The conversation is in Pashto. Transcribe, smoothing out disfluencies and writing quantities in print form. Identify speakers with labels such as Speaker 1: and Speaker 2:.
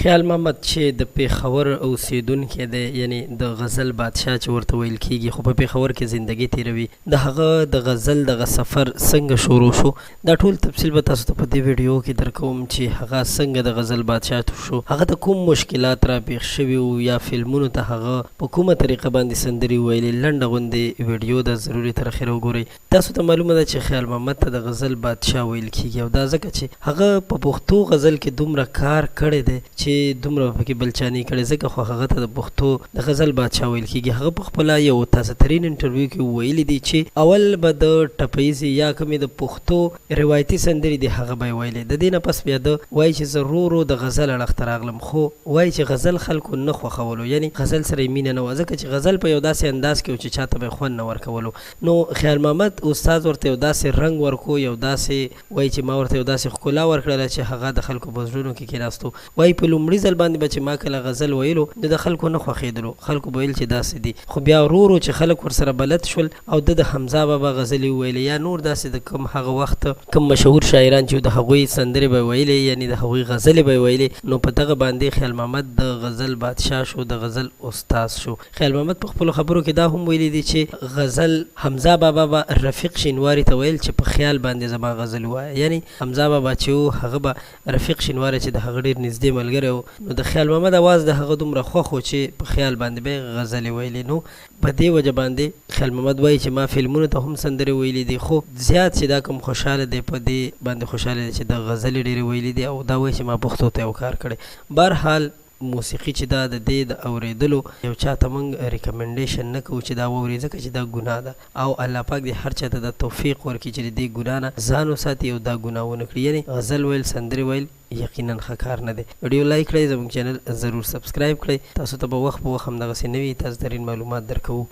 Speaker 1: خیال محمد چې د پیښور اوسیدونکی دی، یعنی د غزل بادشاه چې ورته ویل کیږي، خو په پیښور کې زندګي تیروي. د هغه د غزل دغه سفر څنګه شروع شو، دا ټول تفصیل به تاسو ته په دې ویډیو کې درکوم چې هغه څنګه د غزل بادشاه شو، هغه ته کوم مشکلات را پیښ شوي وو، یا فلمونو ته هغه په کومه طریقه باندې سندرې ویلې. لنډه غوندې ویډیو ده، ضروري تر اخره وګورئ. تاسو ته معلومه ده چې خیال محمد ته د غزل بادشاه ویل کیږي، او دا ځکه چې هغه په پښتو غزل کې دومره کار کړی دی چې دومره پکې بلچاني کړې، ځکه خو هغه ته د پښتو د غزل بادشاه ویل کیږي. هغه په خپله یو تازه ترین انټرویو کې ویلي دي چې اول به د ټپیزې یا کومې د پښتو روایتي سندرې دي هغه به یې ویلې، د دې نه پس بیا ده وایي چې زه ورو ورو د غزل اړخ ته راغلم، خو وایي چې غزل خلکو نه خوښولو، یعنی غزل سره یې مینه نه وه، ځکه چې غزل په یو داسې انداز کې و چې چاته به یې خوند نه ورکولو. نو خیال محمد استاد ورته یو داسې رنګ ورکو، یو داسې وایي چې ما ورته یو داسې ښکلا ورکړله چې هغه د خلکو په زړونو کې کېناستو. وایي په لومړي ځل باندې به چې ما کله غزل ویلو نو د خلکو نه خوښېدلو، خلکو به ویل چې داسې دي، خو بیا ورو ورو چې خلک ورسره بلد شول او د حمزه بابا غزلې وویلې، یا نور داسې د کوم هغه وخت کوم مشهور شاعران چې د هغوی سندرې به ویلې، یعنی د هغوی غزلې به ویلې، نو په دغه باندې خیال محمد د غزل بادشاه شو، د غزل استاد شو. خیال محمد په خپلو خبرو کې دا هم ویلي دي چې غزل حمزه بابا به رفیق شینواري ته ویل چې په خیال باندې زما غزل ووایه، یعنی حمزه بابا چې و هغه به رفیق شینواري چې د هغه ډېر نږدې ملګری و، نو د خیال محمد اواز د هغه دومره خوښ و چې په خیال باندې به یې غزلې ویلې. نو په دې وجه باندې خیال محمد وایي چې ما فلمونو ته هم سندرې ویلې دي، خو زیات چې دا کوم خوشحاله دی په دې باندې خوشحاله دی چې د غزلې ډېرې ویلې دي، او دا وایي چې ما پښتو ته یو کار کړی. بهرحال موسیقي چې دا د دې د اوریدلو یو چاته موږ ریکمنډیشن نه کوو چې دا واوري، ځکه چې دا ګناه ده، او الله پاک دې هر چاته د توفیق ورکړي چې د دې ګناه نه ځان وساتي او دا ګناه ونه کړي. یعنی غزل ویل، سندرې ویل یقینا ښه کار نه دی. ویډیو لایک کړئ، زموږ چینل ضرور سبسکرایب کړئ. تاسو ته به وخت په وخت همدغسې نوي تازه ترین معلومات درکوو.